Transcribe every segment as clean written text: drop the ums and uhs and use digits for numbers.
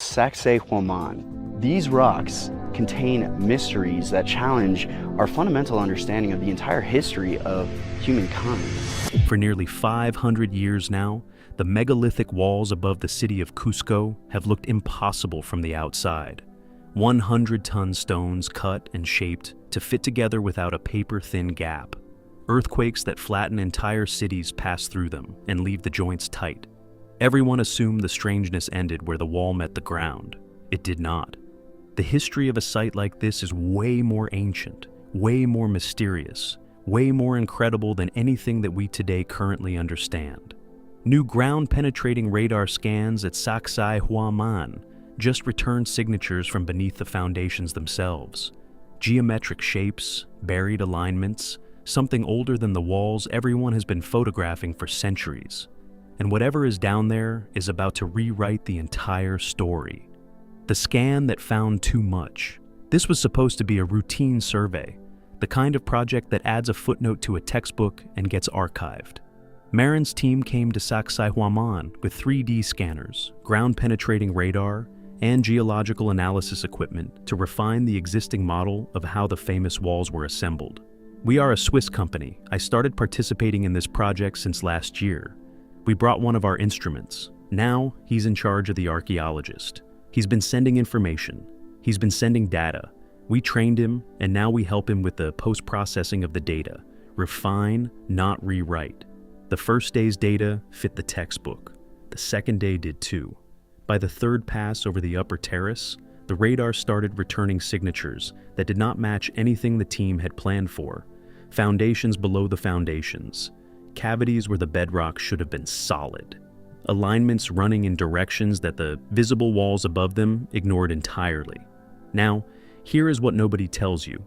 Sacsayhuamán. These rocks contain mysteries that challenge our fundamental understanding of the entire history of humankind. For nearly 500 years now, the megalithic walls above the city of Cusco have looked impossible from the outside. 100-ton stones cut and shaped to fit together without a paper-thin gap. Earthquakes that flatten entire cities pass through them and leave the joints tight. Everyone assumed the strangeness ended where the wall met the ground. It did not. The history of a site like this is way more ancient, way more mysterious, way more incredible than anything that we today currently understand. New ground-penetrating radar scans at Sacsayhuamán just returned signatures from beneath the foundations themselves. Geometric shapes, buried alignments, something older than the walls everyone has been photographing for centuries. And whatever is down there is about to rewrite the entire story. The scan that found too much. This was supposed to be a routine survey, the kind of project that adds a footnote to a textbook and gets archived. Marin's team came to Sacsayhuamán with 3D scanners, ground-penetrating radar, and geological analysis equipment to refine the existing model of how the famous walls were assembled. We are a Swiss company. I started participating in this project since last year. We brought one of our instruments. Now, he's in charge of the archaeologist. He's been sending information. He's been sending data. We trained him, and now we help him with the post-processing of the data. Refine, not rewrite. The first day's data fit the textbook. The second day did too. By the third pass over the upper terrace, the radar started returning signatures that did not match anything the team had planned for. Foundations below the foundations. Cavities where the bedrock should have been solid. Alignments running in directions that the visible walls above them ignored entirely. Now, here is what nobody tells you.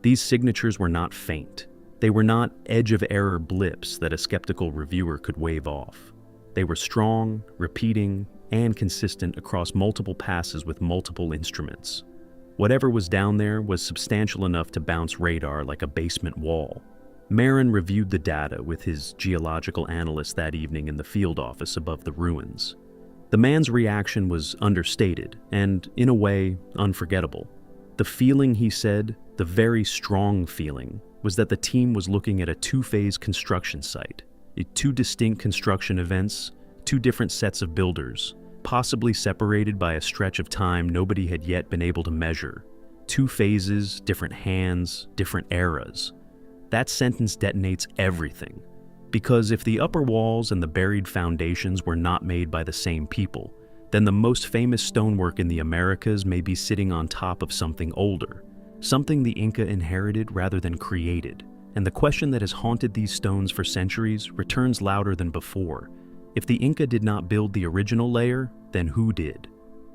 These signatures were not faint. They were not edge-of-error blips that a skeptical reviewer could wave off. They were strong, repeating, and consistent across multiple passes with multiple instruments. Whatever was down there was substantial enough to bounce radar like a basement wall. Marin reviewed the data with his geological analyst that evening in the field office above the ruins. The man's reaction was understated and, in a way, unforgettable. The feeling, he said, the very strong feeling, was that the team was looking at a two-phase construction site. Two distinct construction events, two different sets of builders, possibly separated by a stretch of time nobody had yet been able to measure. Two phases, different hands, different eras. That sentence detonates everything. Because if the upper walls and the buried foundations were not made by the same people, then the most famous stonework in the Americas may be sitting on top of something older, something the Inca inherited rather than created. And the question that has haunted these stones for centuries returns louder than before. If the Inca did not build the original layer, then who did?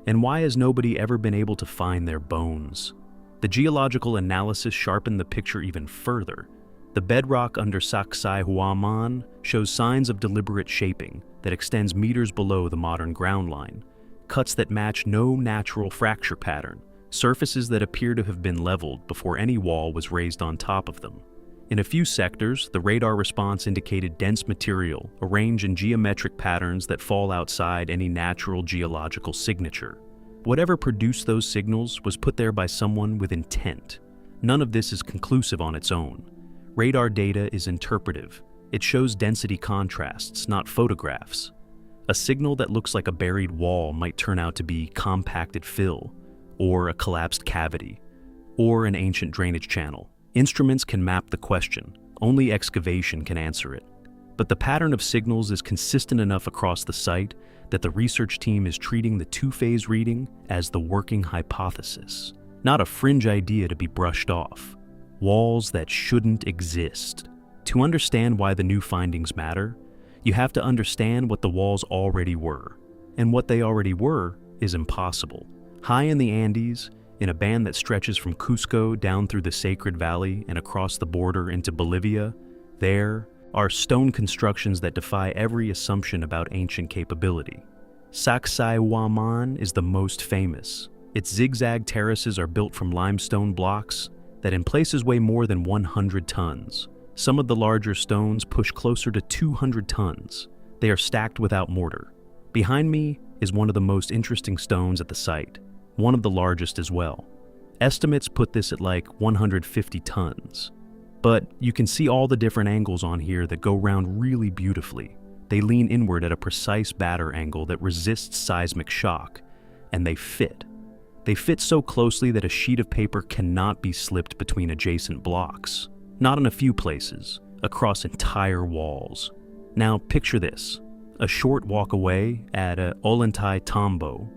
And why has nobody ever been able to find their bones? The geological analysis sharpened the picture even further. The bedrock under Sacsayhuamán shows signs of deliberate shaping that extends meters below the modern ground line, cuts that match no natural fracture pattern, surfaces that appear to have been leveled before any wall was raised on top of them. In a few sectors, the radar response indicated dense material arranged in geometric patterns that fall outside any natural geological signature. Whatever produced those signals was put there by someone with intent. None of this is conclusive on its own. Radar data is interpretive. It shows density contrasts, not photographs. A signal that looks like a buried wall might turn out to be compacted fill, or a collapsed cavity, or an ancient drainage channel. Instruments can map the question. Only excavation can answer it. But the pattern of signals is consistent enough across the site that the research team is treating the two-phase reading as the working hypothesis, not a fringe idea to be brushed off. Walls that shouldn't exist. To understand why the new findings matter, you have to understand what the walls already were. And what they already were is impossible. High in the Andes, in a band that stretches from Cusco down through the Sacred Valley and across the border into Bolivia, there are stone constructions that defy every assumption about ancient capability. Sacsayhuamán is the most famous. Its zigzag terraces are built from limestone blocks that in places weigh more than 100 tons. Some of the larger stones push closer to 200 tons. They are stacked without mortar. Behind me is one of the most interesting stones at the site, one of the largest as well. Estimates put this at like 150 tons. But you can see all the different angles on here that go round really beautifully. They lean inward at a precise batter angle that resists seismic shock, and they fit. They fit so closely that a sheet of paper cannot be slipped between adjacent blocks. Not in a few places, across entire walls. Now picture this. A short walk away at Ollantay Tambo,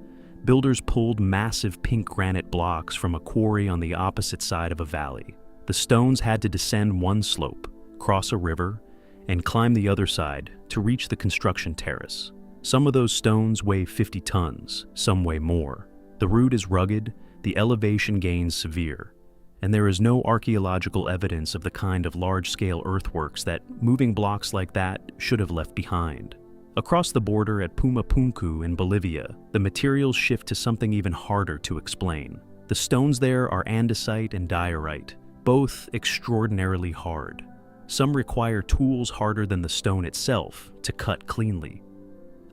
builders pulled massive pink granite blocks from a quarry on the opposite side of a valley. The stones had to descend one slope, cross a river, and climb the other side to reach the construction terrace. Some of those stones weigh 50 tons, some weigh more. The route is rugged, the elevation gains severe, and there is no archaeological evidence of the kind of large-scale earthworks that moving blocks like that should have left behind. Across the border at Pumapunku in Bolivia, the materials shift to something even harder to explain. The stones there are andesite and diorite, both extraordinarily hard. Some require tools harder than the stone itself to cut cleanly.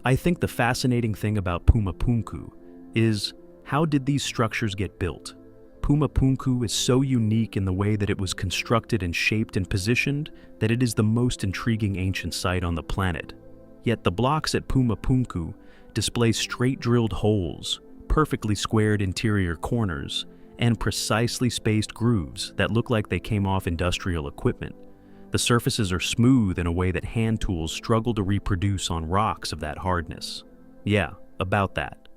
I think the fascinating thing about Pumapunku is, how did these structures get built? Pumapunku is so unique in the way that it was constructed and shaped and positioned that it is the most intriguing ancient site on the planet. Yet the blocks at Pumapunku display straight-drilled holes, perfectly squared interior corners, and precisely spaced grooves that look like they came off industrial equipment. The surfaces are smooth in a way that hand tools struggle to reproduce on rocks of that hardness. Yeah, about that.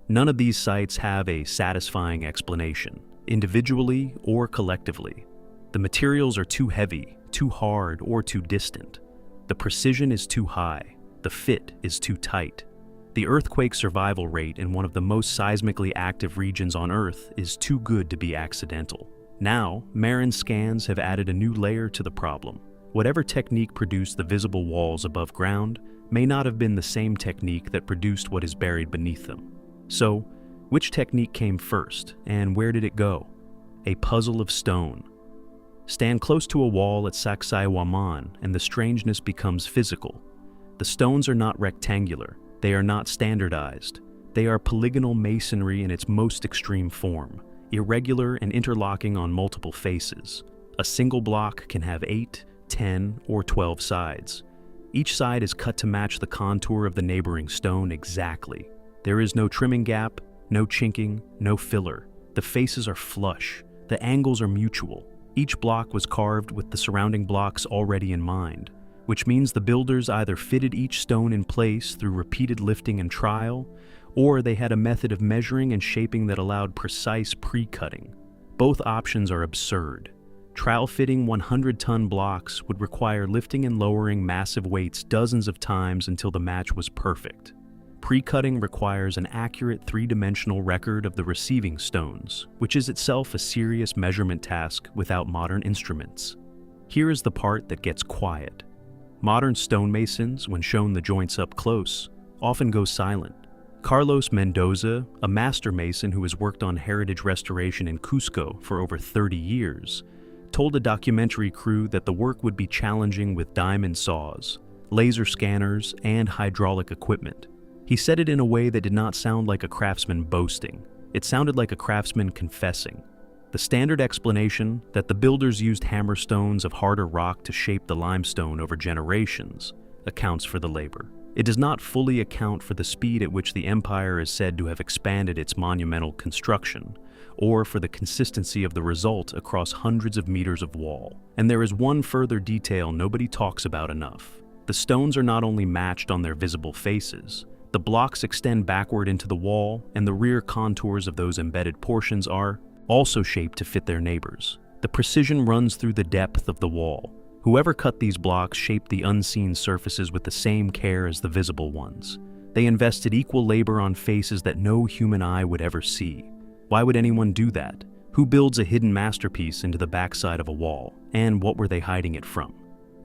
None of these sites have a satisfying explanation, individually or collectively. The materials are too heavy, too hard, or too distant. The precision is too high. The fit is too tight. The earthquake survival rate in one of the most seismically active regions on Earth is too good to be accidental. Now, Marin scans have added a new layer to the problem. Whatever technique produced the visible walls above ground may not have been the same technique that produced what is buried beneath them. So, which technique came first, and where did it go? A puzzle of stone. Stand close to a wall at Sacsayhuamán, and the strangeness becomes physical. The stones are not rectangular. They are not standardized. They are polygonal masonry in its most extreme form, irregular and interlocking on multiple faces. A single block can have 8, 10, or 12 sides. Each side is cut to match the contour of the neighboring stone exactly. There is no trimming gap, no chinking, no filler. The faces are flush. The angles are mutual. Each block was carved with the surrounding blocks already in mind, which means the builders either fitted each stone in place through repeated lifting and trial, or they had a method of measuring and shaping that allowed precise pre-cutting. Both options are absurd. Trowel-fitting 100-ton blocks would require lifting and lowering massive weights dozens of times until the match was perfect. Pre-cutting requires an accurate three-dimensional record of the receiving stones, which is itself a serious measurement task without modern instruments. Here is the part that gets quiet. Modern stonemasons, when shown the joints up close, often go silent. Carlos Mendoza, a master mason who has worked on heritage restoration in Cusco for over 30 years, told a documentary crew that the work would be challenging with diamond saws, laser scanners, and hydraulic equipment. He said it in a way that did not sound like a craftsman boasting. It sounded like a craftsman confessing. The standard explanation, that the builders used hammerstones of harder rock to shape the limestone over generations, accounts for the labor. It does not fully account for the speed at which the empire is said to have expanded its monumental construction, or for the consistency of the result across hundreds of meters of wall. And there is one further detail nobody talks about enough. The stones are not only matched on their visible faces, the blocks extend backward into the wall, and the rear contours of those embedded portions are also shaped to fit their neighbors. The precision runs through the depth of the wall. Whoever cut these blocks shaped the unseen surfaces with the same care as the visible ones. They invested equal labor on faces that no human eye would ever see. Why would anyone do that? Who builds a hidden masterpiece into the backside of a wall? And what were they hiding it from?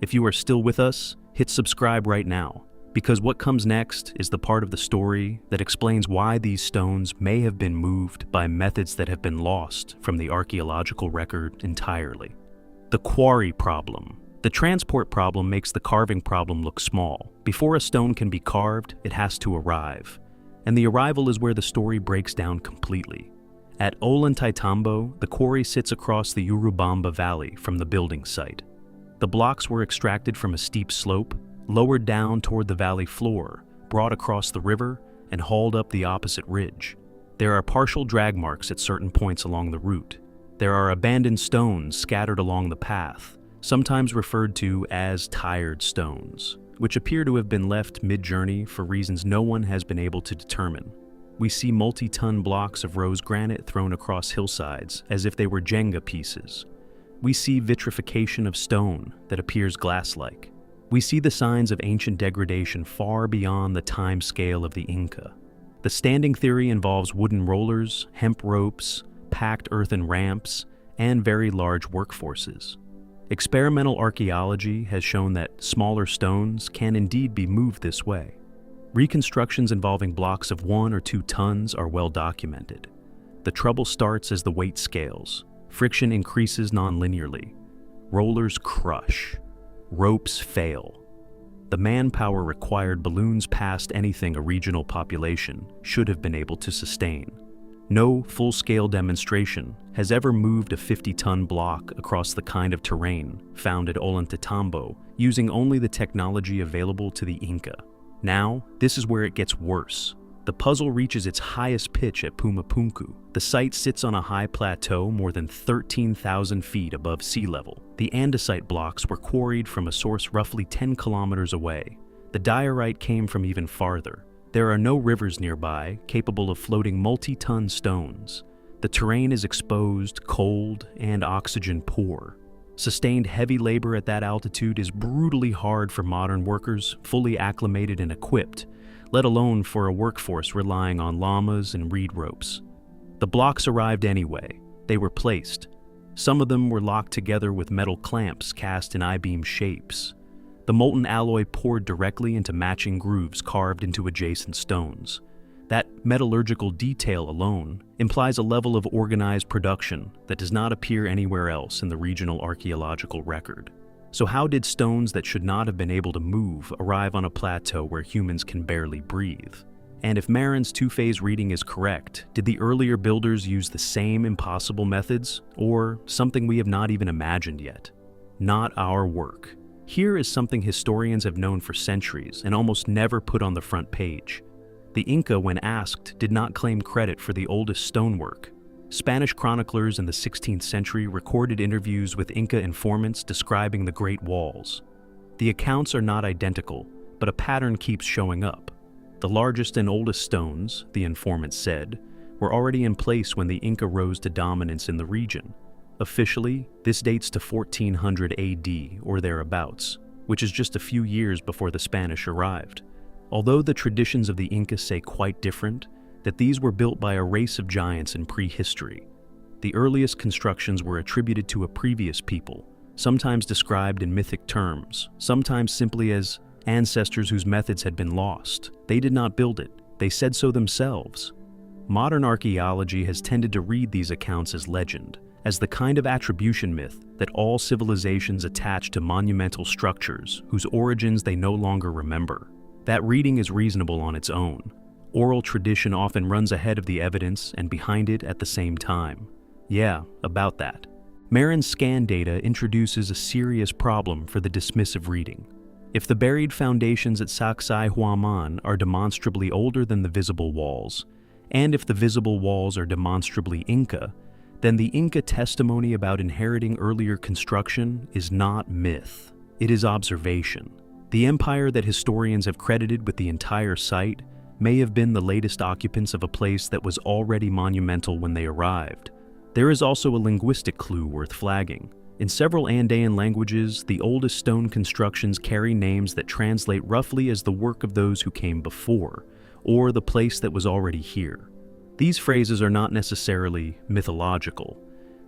If you are still with us, hit subscribe right now, because what comes next is the part of the story that explains why these stones may have been moved by methods that have been lost from the archaeological record entirely. The quarry problem. The transport problem makes the carving problem look small. Before a stone can be carved, it has to arrive. And the arrival is where the story breaks down completely. At Ollantaytambo, the quarry sits across the Urubamba Valley from the building site. The blocks were extracted from a steep slope, lowered down toward the valley floor, brought across the river, and hauled up the opposite ridge. There are partial drag marks at certain points along the route. There are abandoned stones scattered along the path, sometimes referred to as tired stones, which appear to have been left mid-journey for reasons no one has been able to determine. We see multi-ton blocks of rose granite thrown across hillsides as if they were Jenga pieces. We see vitrification of stone that appears glass-like. We see the signs of ancient degradation far beyond the time scale of the Inca. The standing theory involves wooden rollers, hemp ropes, packed earthen ramps, and very large workforces. Experimental archaeology has shown that smaller stones can indeed be moved this way. Reconstructions involving blocks of 1 or 2 tons are well documented. The trouble starts as the weight scales. Friction increases non-linearly. Rollers crush. Ropes fail. The manpower required balloons past anything a regional population should have been able to sustain. No full-scale demonstration has ever moved a 50-ton block across the kind of terrain found at Ollantaytambo using only the technology available to the Inca. Now, this is where it gets worse. The puzzle reaches its highest pitch at Pumapunku. The site sits on a high plateau more than 13,000 feet above sea level. The andesite blocks were quarried from a source roughly 10 kilometers away. The diorite came from even farther. There are no rivers nearby capable of floating multi-ton stones. The terrain is exposed, cold, and oxygen poor. Sustained heavy labor at that altitude is brutally hard for modern workers fully acclimated and equipped, let alone for a workforce relying on llamas and reed ropes. The blocks arrived anyway. They were placed. Some of them were locked together with metal clamps cast in I-beam shapes. The molten alloy poured directly into matching grooves carved into adjacent stones. That metallurgical detail alone implies a level of organized production that does not appear anywhere else in the regional archaeological record. So how did stones that should not have been able to move arrive on a plateau where humans can barely breathe? And if Marin's two-phase reading is correct, did the earlier builders use the same impossible methods, or something we have not even imagined yet? Not our work. Here is something historians have known for centuries and almost never put on the front page. The Inca, when asked, did not claim credit for the oldest stonework. Spanish chroniclers in the 16th century recorded interviews with Inca informants describing the Great Walls. The accounts are not identical, but a pattern keeps showing up. The largest and oldest stones, the informant said, were already in place when the Inca rose to dominance in the region. Officially, this dates to 1400 AD or thereabouts, which is just a few years before the Spanish arrived. Although the traditions of the Inca say quite different, that these were built by a race of giants in prehistory. The earliest constructions were attributed to a previous people, sometimes described in mythic terms, sometimes simply as ancestors whose methods had been lost. They did not build it, they said so themselves. Modern archaeology has tended to read these accounts as legend, as the kind of attribution myth that all civilizations attach to monumental structures whose origins they no longer remember. That reading is reasonable on its own. Oral tradition often runs ahead of the evidence and behind it at the same time. Yeah, about that. Marin's scan data introduces a serious problem for the dismissive reading. If the buried foundations at Sacsayhuamán are demonstrably older than the visible walls, and if the visible walls are demonstrably Inca, then the Inca testimony about inheriting earlier construction is not myth. It is observation. The empire that historians have credited with the entire site may have been the latest occupants of a place that was already monumental when they arrived. There is also a linguistic clue worth flagging. In several Andean languages, the oldest stone constructions carry names that translate roughly as the work of those who came before, or the place that was already here. These phrases are not necessarily mythological.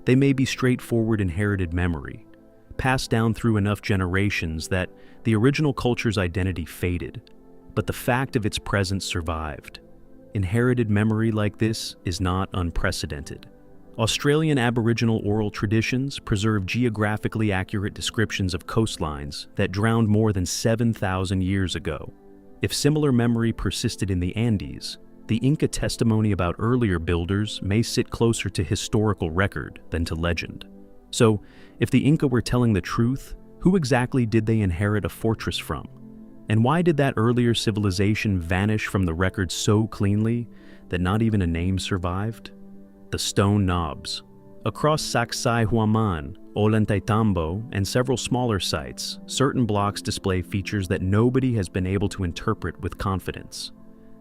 They may be straightforward inherited memory, passed down through enough generations that the original culture's identity faded, but the fact of its presence survived. Inherited memory like this is not unprecedented. Australian Aboriginal oral traditions preserve geographically accurate descriptions of coastlines that drowned more than 7,000 years ago. If similar memory persisted in the Andes, The Inca testimony about earlier builders may sit closer to historical record than to legend. So, if the Inca were telling the truth, who exactly did they inherit a fortress from? And why did that earlier civilization vanish from the record so cleanly that not even a name survived? The stone knobs. Across Sacsayhuamán, Ollantaytambo, and several smaller sites, certain blocks display features that nobody has been able to interpret with confidence.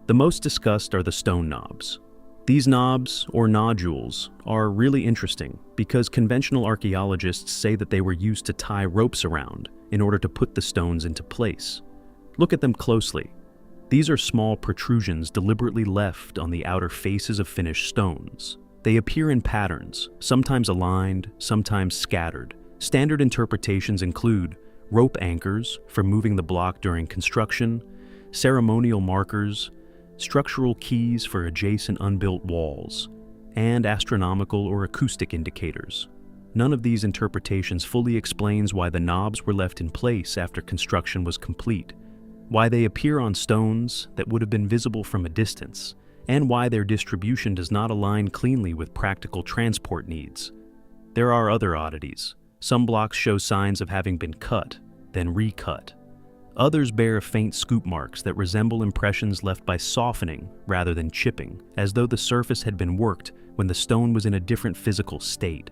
The most discussed are the stone knobs. These knobs, or nodules, are really interesting because conventional archaeologists say that they were used to tie ropes around in order to put the stones into place. Look at them closely. These are small protrusions deliberately left on the outer faces of finished stones. They appear in patterns, sometimes aligned, sometimes scattered. Standard interpretations include rope anchors for moving the block during construction, ceremonial markers, structural keys for adjacent unbuilt walls, and astronomical or acoustic indicators. None of these interpretations fully explains why the knobs were left in place after construction was complete, why they appear on stones that would have been visible from a distance, and why their distribution does not align cleanly with practical transport needs. There are other oddities. Some blocks show signs of having been cut, then recut. Others bear faint scoop marks that resemble impressions left by softening rather than chipping, as though the surface had been worked when the stone was in a different physical state.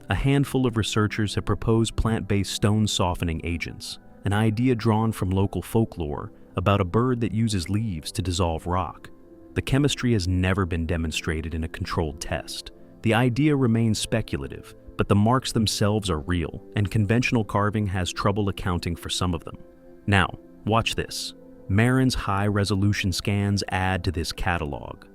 A handful of researchers have proposed plant-based stone softening agents, an idea drawn from local folklore about a bird that uses leaves to dissolve rock. The chemistry has never been demonstrated in a controlled test. The idea remains speculative, but the marks themselves are real, and conventional carving has trouble accounting for some of them. Now, watch this. Marin's high-resolution scans add to this catalog.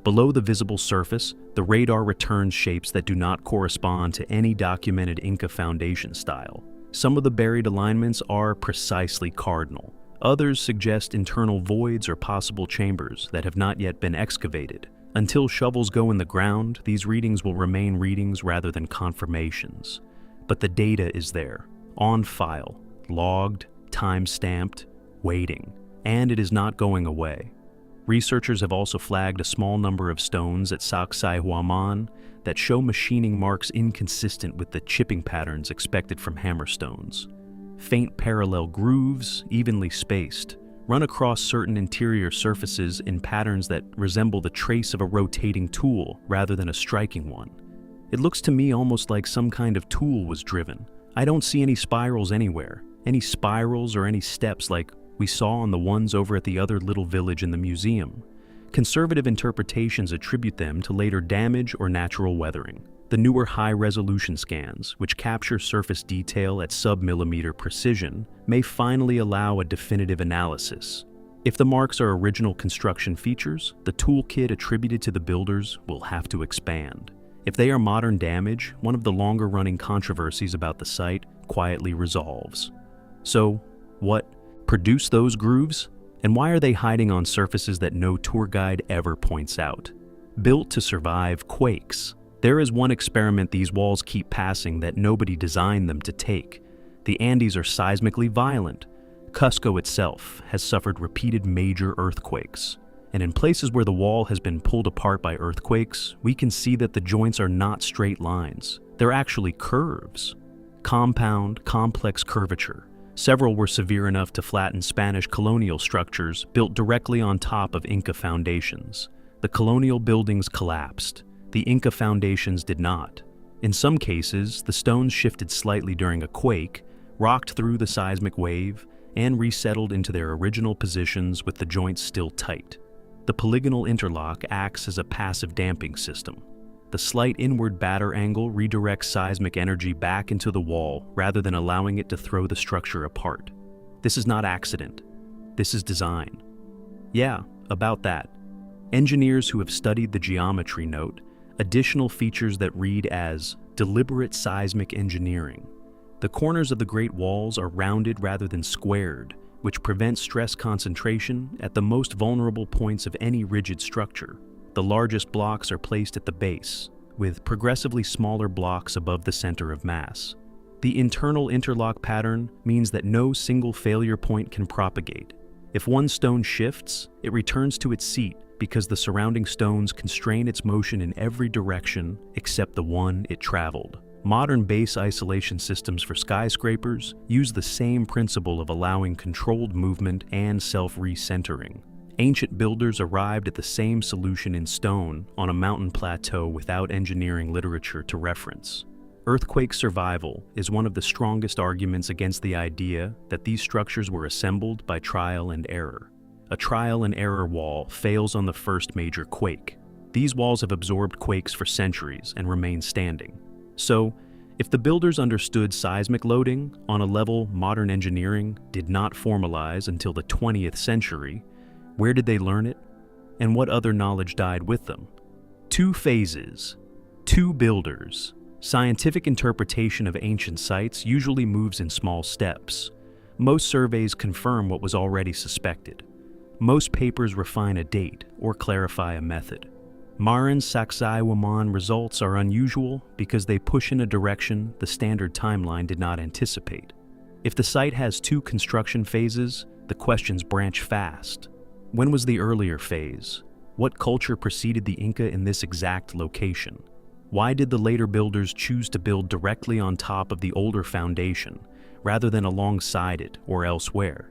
Below the visible surface, the radar returns shapes that do not correspond to any documented Inca foundation style. Some of the buried alignments are precisely cardinal. Others suggest internal voids or possible chambers that have not yet been excavated. Until shovels go in the ground, these readings will remain readings rather than confirmations. But the data is there, on file, logged, time-stamped, waiting, and it is not going away. Researchers have also flagged a small number of stones at Sacsayhuamán that show machining marks inconsistent with the chipping patterns expected from hammerstones. Faint parallel grooves, evenly spaced, run across certain interior surfaces in patterns that resemble the trace of a rotating tool rather than a striking one. It looks to me almost like some kind of tool was driven. I don't see any spirals anywhere, any spirals or any steps like we saw on the ones over at the other little village in the museum. Conservative interpretations attribute them to later damage or natural weathering. The newer high-resolution scans, which capture surface detail at sub-millimeter precision, may finally allow a definitive analysis. If the marks are original construction features, the toolkit attributed to the builders will have to expand. If they are modern damage, one of the longer-running controversies about the site quietly resolves. So, what produced those grooves? And why are they hiding on surfaces that no tour guide ever points out? Built to survive quakes. There is one experiment these walls keep passing that nobody designed them to take. The Andes are seismically violent. Cusco itself has suffered repeated major earthquakes. And in places where the wall has been pulled apart by earthquakes, we can see that the joints are not straight lines. They're actually curves. Compound, complex curvature. Several were severe enough to flatten Spanish colonial structures built directly on top of Inca foundations. The colonial buildings collapsed. The Inca foundations did not. In some cases, the stones shifted slightly during a quake, rocked through the seismic wave, and resettled into their original positions with the joints still tight. The polygonal interlock acts as a passive damping system. The slight inward batter angle redirects seismic energy back into the wall rather than allowing it to throw the structure apart. This is not accident. This is design. Yeah, about that. Engineers who have studied the geometry note additional features that read as deliberate seismic engineering. The corners of the Great Walls are rounded rather than squared, which prevents stress concentration at the most vulnerable points of any rigid structure. The largest blocks are placed at the base, with progressively smaller blocks above the center of mass. The internal interlock pattern means that no single failure point can propagate. If one stone shifts, it returns to its seat because the surrounding stones constrain its motion in every direction except the one it traveled. Modern base isolation systems for skyscrapers use the same principle of allowing controlled movement and self-recentering. Ancient builders arrived at the same solution in stone on a mountain plateau without engineering literature to reference. Earthquake survival is one of the strongest arguments against the idea that these structures were assembled by trial and error. A trial and error wall fails on the first major quake. These walls have absorbed quakes for centuries and remain standing. So, if the builders understood seismic loading on a level modern engineering did not formalize until the 20th century, where did they learn it? And what other knowledge died with them? Two phases, two builders. Scientific interpretation of ancient sites usually moves in small steps. Most surveys confirm what was already suspected. Most papers refine a date or clarify a method. Marin's Sacsayhuamán results are unusual because they push in a direction the standard timeline did not anticipate. If the site has two construction phases, the questions branch fast. When was the earlier phase? What culture preceded the Inca in this exact location? Why did the later builders choose to build directly on top of the older foundation, rather than alongside it or elsewhere?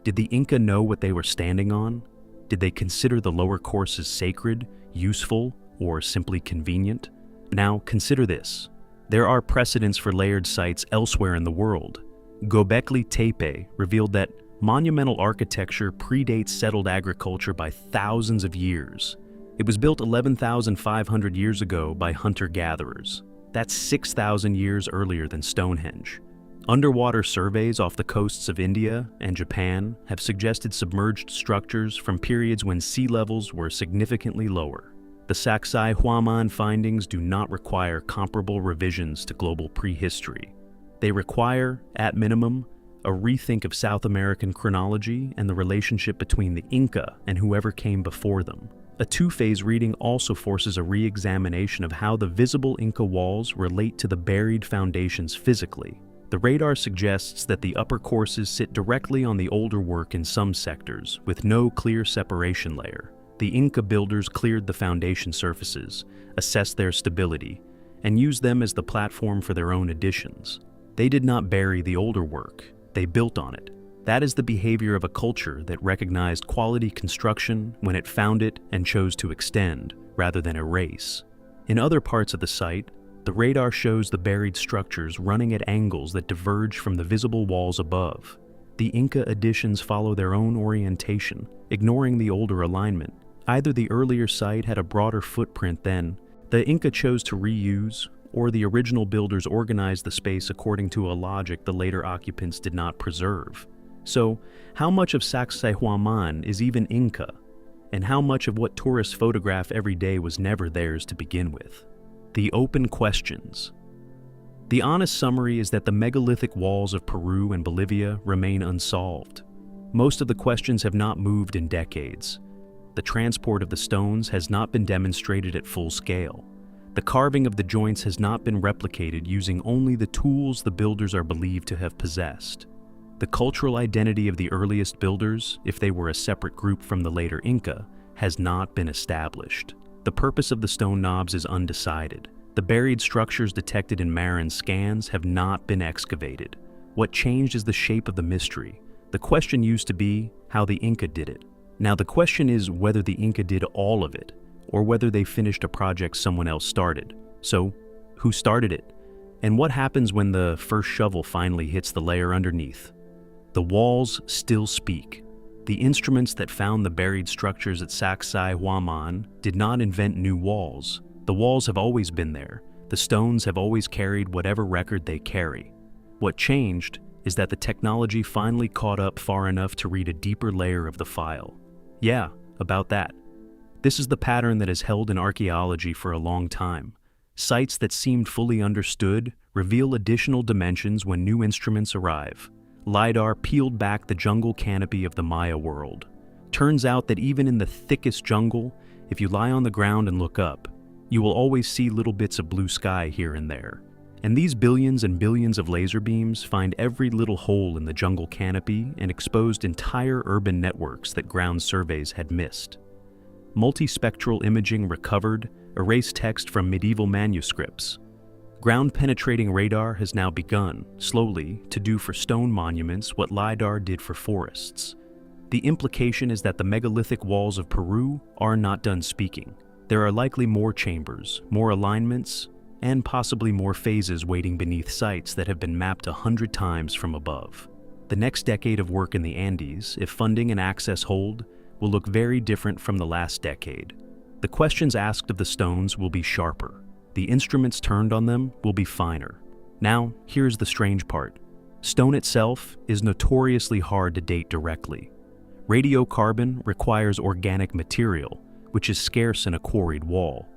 Did the Inca know what they were standing on? Did they consider the lower courses sacred, useful, or simply convenient? Now, consider this. There are precedents for layered sites elsewhere in the world. Göbekli Tepe revealed that monumental architecture predates settled agriculture by thousands of years. It was built 11,500 years ago by hunter-gatherers. That's 6,000 years earlier than Stonehenge. Underwater surveys off the coasts of India and Japan have suggested submerged structures from periods when sea levels were significantly lower. The Sacsayhuamán findings do not require comparable revisions to global prehistory. They require, at minimum, a rethink of South American chronology and the relationship between the Inca and whoever came before them. A two-phase reading also forces a re-examination of how the visible Inca walls relate to the buried foundations physically. The radar suggests that the upper courses sit directly on the older work in some sectors, with no clear separation layer. The Inca builders cleared the foundation surfaces, assessed their stability, and used them as the platform for their own additions. They did not bury the older work, they built on it. That is the behavior of a culture that recognized quality construction when it found it and chose to extend, rather than erase. In other parts of the site, the radar shows the buried structures running at angles that diverge from the visible walls above. The Inca additions follow their own orientation, ignoring the older alignment. Either the earlier site had a broader footprint than the Inca chose to reuse, or the original builders organized the space according to a logic the later occupants did not preserve. So, how much of Sacsayhuamán is even Inca? And how much of what tourists photograph every day was never theirs to begin with? The open questions. The honest summary is that the megalithic walls of Peru and Bolivia remain unsolved. Most of the questions have not moved in decades. The transport of the stones has not been demonstrated at full scale. The carving of the joints has not been replicated using only the tools the builders are believed to have possessed. The cultural identity of the earliest builders, if they were a separate group from the later Inca, has not been established. The purpose of the stone knobs is undecided. The buried structures detected in Marin's scans have not been excavated. What changed is the shape of the mystery. The question used to be how the Inca did it. Now the question is whether the Inca did all of it, or whether they finished a project someone else started. So, who started it? And what happens when the first shovel finally hits the layer underneath? The walls still speak. The instruments that found the buried structures at Sacsayhuamán did not invent new walls. The walls have always been there. The stones have always carried whatever record they carry. What changed is that the technology finally caught up far enough to read a deeper layer of the file. Yeah, about that. This is the pattern that has held in archaeology for a long time. Sites that seemed fully understood reveal additional dimensions when new instruments arrive. LiDAR peeled back the jungle canopy of the Maya world. Turns out that even in the thickest jungle, if you lie on the ground and look up, you will always see little bits of blue sky here and there. And these billions and billions of laser beams find every little hole in the jungle canopy and exposed entire urban networks that ground surveys had missed. Multispectral imaging recovered erased text from medieval manuscripts. Ground-penetrating radar has now begun, slowly, to do for stone monuments what LiDAR did for forests. The implication is that the megalithic walls of Peru are not done speaking. There are likely more chambers, more alignments, and possibly more phases waiting beneath sites that have been mapped 100 times from above. The next decade of work in the Andes, if funding and access hold, will look very different from the last decade. The questions asked of the stones will be sharper. The instruments turned on them will be finer. Now, here's the strange part. Stone itself is notoriously hard to date directly. Radiocarbon requires organic material, which is scarce in a quarried wall.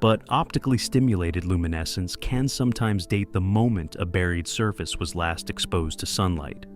But optically stimulated luminescence can sometimes date the moment a buried surface was last exposed to sunlight,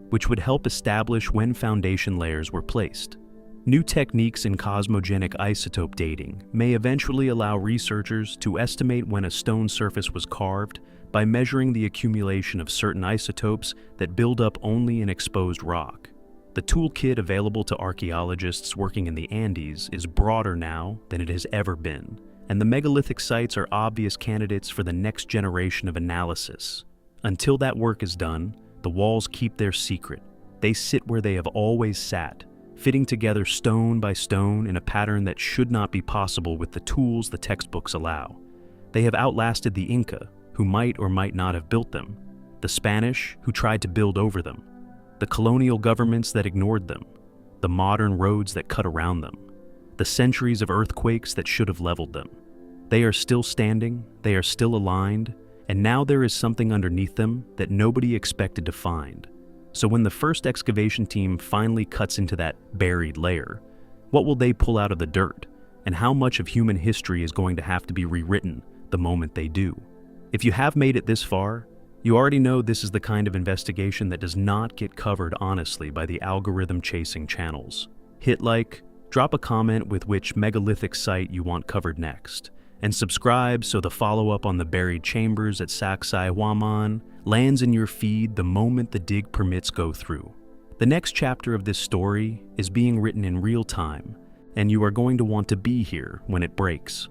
which would help establish when foundation layers were placed. New techniques in cosmogenic isotope dating may eventually allow researchers to estimate when a stone surface was carved by measuring the accumulation of certain isotopes that build up only in exposed rock. The toolkit available to archaeologists working in the Andes is broader now than it has ever been, and the megalithic sites are obvious candidates for the next generation of analysis. Until that work is done, the walls keep their secret. They sit where they have always sat, fitting together stone by stone in a pattern that should not be possible with the tools the textbooks allow. They have outlasted the Inca, who might or might not have built them, the Spanish, who tried to build over them, the colonial governments that ignored them, the modern roads that cut around them, the centuries of earthquakes that should have leveled them. They are still standing, they are still aligned, and now there is something underneath them that nobody expected to find. So when the first excavation team finally cuts into that buried layer, what will they pull out of the dirt, and how much of human history is going to have to be rewritten the moment they do? If you have made it this far, you already know this is the kind of investigation that does not get covered honestly by the algorithm-chasing channels. Hit like, drop a comment with which megalithic site you want covered next, and subscribe so the follow-up on the buried chambers at Sacsayhuamán lands in your feed the moment the dig permits go through. The next chapter of this story is being written in real time, and you are going to want to be here when it breaks.